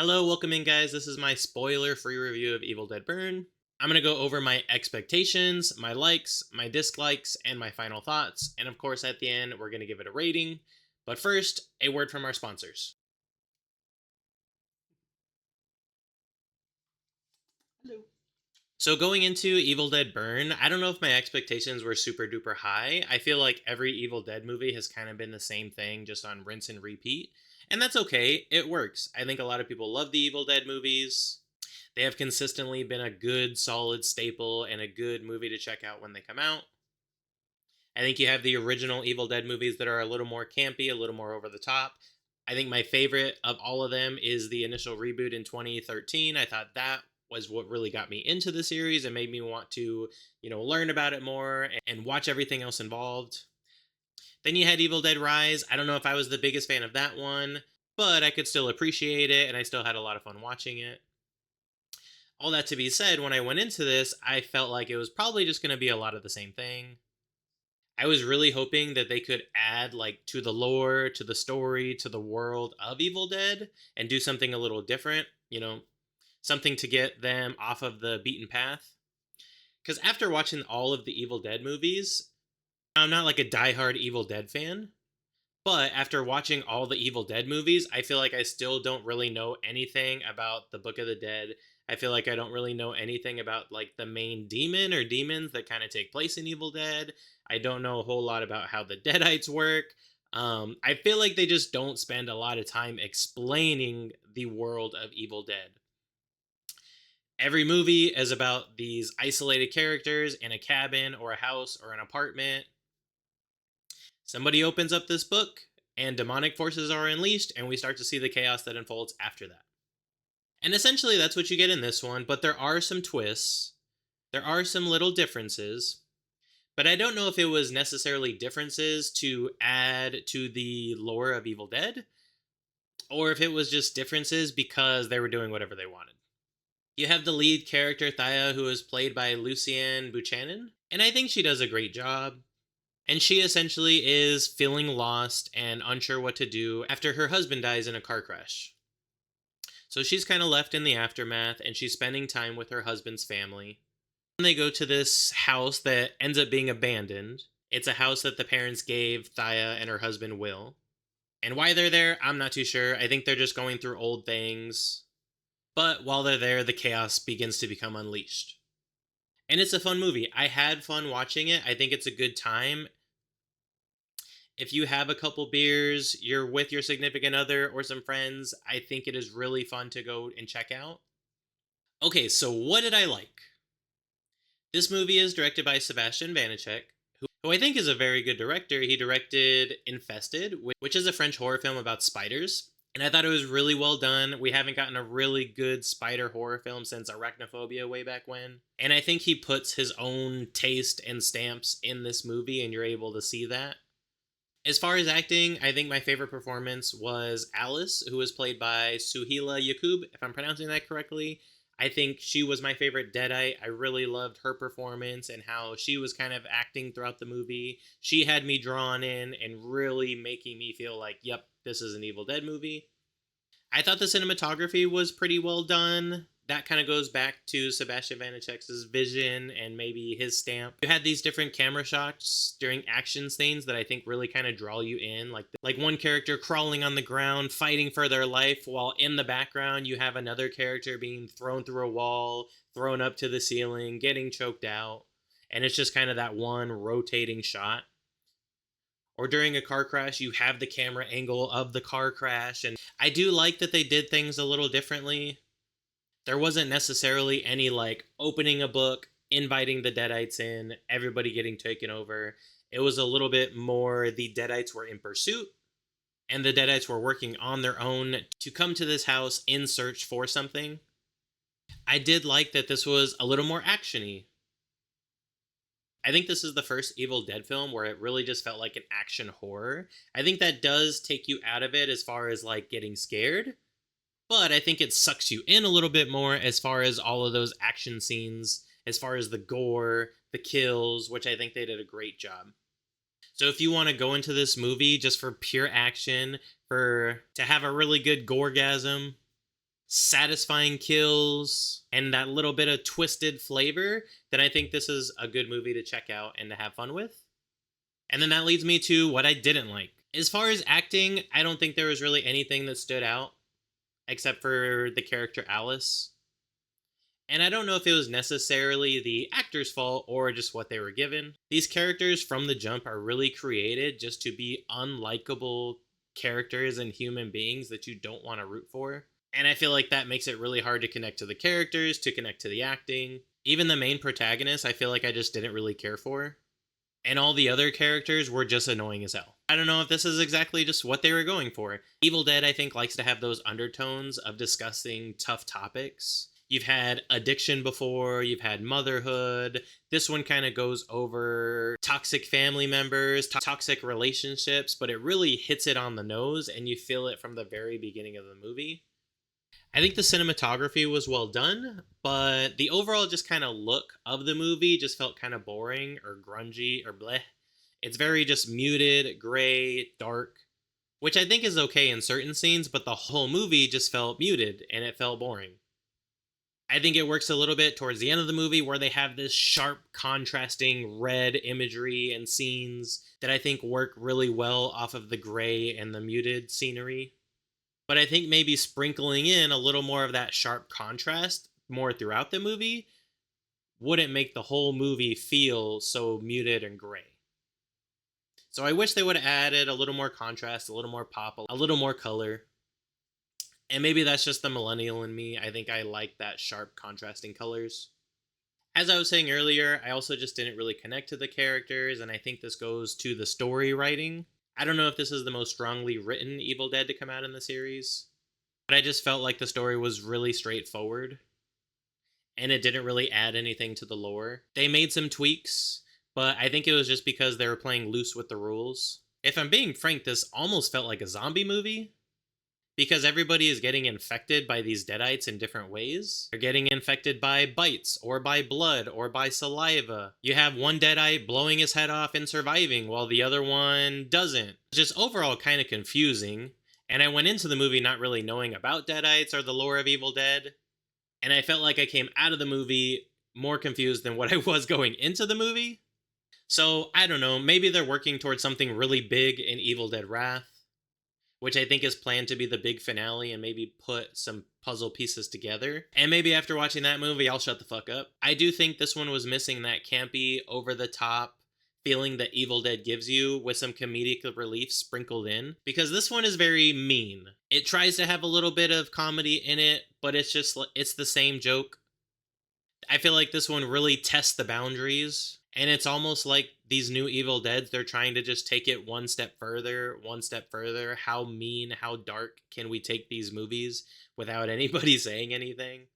Hello, welcome in, guys. This is my spoiler-free review of Evil Dead Burn. I'm going to go over my expectations, my likes, my dislikes, and my final thoughts. And of course, at the end, we're going to give it a rating. But first, a word from our sponsors. Hello. So going into Evil Dead Burn, I don't know if my expectations were super duper high. I feel like every Evil Dead movie has kind of been the same thing, just on rinse and repeat. And that's okay. It works. I think a lot of people love the Evil Dead movies. They have consistently been a good, solid staple and a good movie to check out when they come out. I think you have the original Evil Dead movies that are a little more campy, a little more over the top. I think my favorite of all of them is the initial reboot in 2013. I thought that was what really got me into the series and made me want to, learn about it more and watch everything else involved. Then you had Evil Dead Rise. I don't know if I was the biggest fan of that one, but I could still appreciate it and I still had a lot of fun watching it. All that to be said, when I went into this, I felt like it was probably just going to be a lot of the same thing. I was really hoping that they could add like to the lore, to the story, to the world of Evil Dead and do something a little different, something to get them off of the beaten path. Cuz after watching all of the Evil Dead movies, I'm not like a diehard Evil Dead fan, but after watching all the Evil Dead movies, I feel like I still don't really know anything about the Book of the Dead. I feel like I don't really know anything about like the main demon or demons that kind of take place in Evil Dead. I don't know a whole lot about how the Deadites work. I feel like they just don't spend a lot of time explaining the world of Evil Dead. Every movie is about these isolated characters in a cabin or a house or an apartment. Somebody opens up this book, and demonic forces are unleashed, and we start to see the chaos that unfolds after that. And essentially, that's what you get in this one, but there are some twists. There are some little differences, but I don't know if it was necessarily differences to add to the lore of Evil Dead, or if it was just differences because they were doing whatever they wanted. You have the lead character, Thea, who is played by Lucienne Buchanan, and I think she does a great job. And she essentially is feeling lost and unsure what to do after her husband dies in a car crash. So she's kind of left in the aftermath and she's spending time with her husband's family. And they go to this house that ends up being abandoned. It's a house that the parents gave Thea and her husband Will. And why they're there, I'm not too sure. I think they're just going through old things. But while they're there, the chaos begins to become unleashed. And it's a fun movie. I had fun watching it. I think it's a good time. If you have a couple beers, you're with your significant other or some friends, I think it is really fun to go and check out. Okay, so what did I like? This movie is directed by Sebastian Vanacek, who I think is a very good director. He directed Infested, which is a French horror film about spiders. And I thought it was really well done. We haven't gotten a really good spider horror film since Arachnophobia way back when. And I think he puts his own taste and stamps in this movie, and you're able to see that. As far as acting, I think my favorite performance was Alice, who was played by Suhila Yakub, if I'm pronouncing that correctly. I think she was my favorite Deadite. I really loved her performance and how she was kind of acting throughout the movie. She had me drawn in and really making me feel like, yep, this is an Evil Dead movie. I thought the cinematography was pretty well done. That kind of goes back to Sebastian Vanacek's vision and maybe his stamp. You had these different camera shots during action scenes that I think really kind of draw you in. Like one character crawling on the ground, fighting for their life, while in the background you have another character being thrown through a wall, thrown up to the ceiling, getting choked out. And it's just kind of that one rotating shot. Or during a car crash, you have the camera angle of the car crash. And I do like that they did things a little differently. There wasn't necessarily any like opening a book, inviting the Deadites in, everybody getting taken over. It was a little bit more the Deadites were in pursuit, and the Deadites were working on their own to come to this house in search for something. I did like that this was a little more actiony. I think this is the first Evil Dead film where it really just felt like an action horror. I think that does take you out of it as far as like getting scared, but I think it sucks you in a little bit more as far as all of those action scenes, as far as the gore, the kills, which I think they did a great job. So if you want to go into this movie just for pure action, to have a really good goregasm, satisfying kills, and that little bit of twisted flavor, then I think this is a good movie to check out and to have fun with. And then that leads me to what I didn't like. As far as acting, I don't think there was really anything that stood out except for the character Alice. And I don't know if it was necessarily the actor's fault or just what they were given. These characters from the jump are really created just to be unlikable characters and human beings that you don't want to root for. And I feel like that makes it really hard to connect to the characters, to connect to the acting. Even the main protagonist, I feel like I just didn't really care for. And all the other characters were just annoying as hell. I don't know if this is exactly just what they were going for. Evil Dead, I think, likes to have those undertones of discussing tough topics. You've had addiction before, you've had motherhood. This one kind of goes over toxic family members, toxic relationships, but it really hits it on the nose and you feel it from the very beginning of the movie. I think the cinematography was well done, but the overall just kind of look of the movie just felt kind of boring or grungy or bleh. It's very just muted, gray, dark, which I think is okay in certain scenes, but the whole movie just felt muted and it felt boring. I think it works a little bit towards the end of the movie where they have this sharp contrasting red imagery and scenes that I think work really well off of the gray and the muted scenery. But I think maybe sprinkling in a little more of that sharp contrast more throughout the movie wouldn't make the whole movie feel so muted and gray. So I wish they would have added a little more contrast, a little more pop, a little more color. And maybe that's just the millennial in me. I think I like that sharp contrasting colors. As I was saying earlier, I also just didn't really connect to the characters, and I think this goes to the story writing. I don't know if this is the most strongly written Evil Dead to come out in the series, but I just felt like the story was really straightforward, and it didn't really add anything to the lore. They made some tweaks, but I think it was just because they were playing loose with the rules. If I'm being frank, this almost felt like a zombie movie, because everybody is getting infected by these Deadites in different ways. They're getting infected by bites, or by blood, or by saliva. You have one Deadite blowing his head off and surviving, while the other one doesn't. It's just overall kind of confusing, and I went into the movie not really knowing about Deadites or the lore of Evil Dead, and I felt like I came out of the movie more confused than what I was going into the movie. So, I don't know, maybe they're working towards something really big in Evil Dead Wrath, which I think is planned to be the big finale and maybe put some puzzle pieces together. And maybe after watching that movie, I'll shut the fuck up. I do think this one was missing that campy, over-the-top feeling that Evil Dead gives you with some comedic relief sprinkled in. Because this one is very mean. It tries to have a little bit of comedy in it, but it's the same joke. I feel like this one really tests the boundaries. And it's almost like these new Evil Deads, they're trying to just take it one step further. How mean, how dark can we take these movies without anybody saying anything?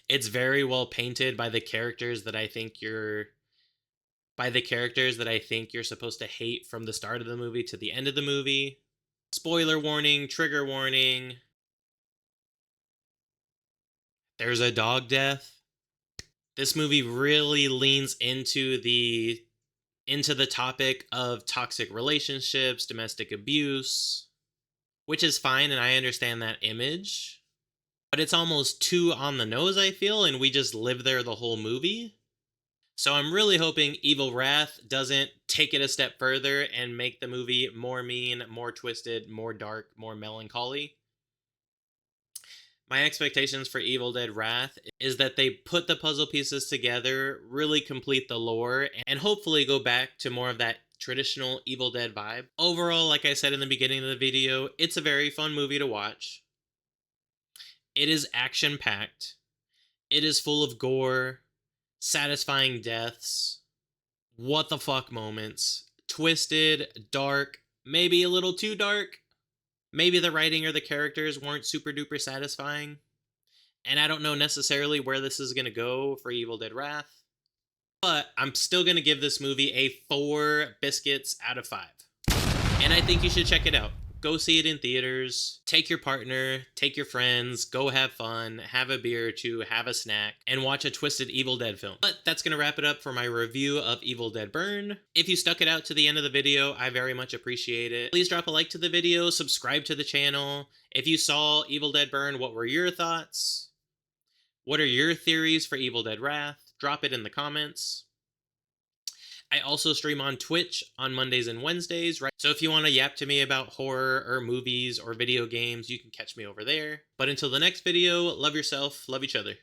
It's very well painted by the characters that I think you're supposed to hate from the start of the movie to the end of the movie. Spoiler warning, trigger warning. There's a dog death. This movie really leans into the topic of toxic relationships, domestic abuse, which is fine, and I understand that image. But it's almost too on the nose, I feel, and we just live there the whole movie. So I'm really hoping Evil Wrath doesn't take it a step further and make the movie more mean, more twisted, more dark, more melancholy. My expectations for Evil Dead Wrath is that they put the puzzle pieces together, really complete the lore, and hopefully go back to more of that traditional Evil Dead vibe. Overall, like I said in the beginning of the video, it's a very fun movie to watch. It is action-packed. It is full of gore, satisfying deaths, what the fuck moments, twisted, dark, maybe a little too dark. Maybe the writing or the characters weren't super duper satisfying. And I don't know necessarily where this is going to go for Evil Dead Wrath. But I'm still going to give this movie a 4 biscuits out of 5. And I think you should check it out. go see it in theaters. Take your partner, take your friends, go have fun, have a beer or two, have a snack, and watch a twisted Evil Dead film. But that's gonna wrap it up for my review of Evil Dead Burn. If you stuck it out to the end of the video, I very much appreciate it. Please drop a like to the video, subscribe to the channel. If you saw Evil Dead Burn, what were your thoughts? What are your theories for Evil Dead Wrath? Drop it in the comments. I also stream on Twitch on Mondays and Wednesdays, right? So if you want to yap to me about horror or movies or video games, you can catch me over there. But until the next video, love yourself, love each other.